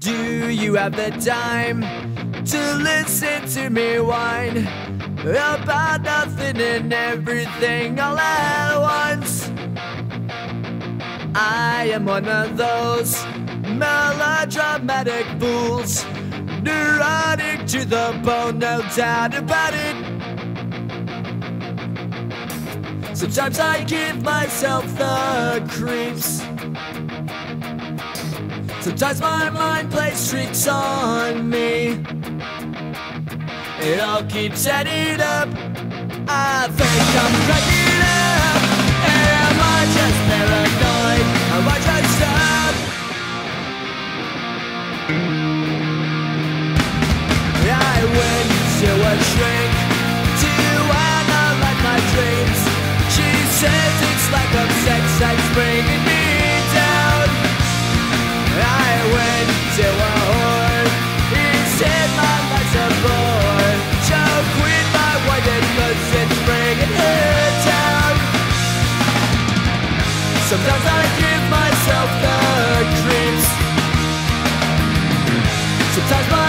Do you have the time to listen to me whine about nothing and everything all at once? I am one of those melodramatic fools, neurotic to the bone, no doubt about it. Sometimes I give myself the creeps. Sometimes my mind plays tricks on me. It all keeps adding up. I think I'm cracking up. Am I just paranoid? Am I just up? I went to a shrink to analyze my dreams. She says it's like a sex that's bringing me down. I went to a whore. He said my life's a bore. She'll quit my white cause it's bringing her down. Sometimes I give myself the creeps. Sometimes my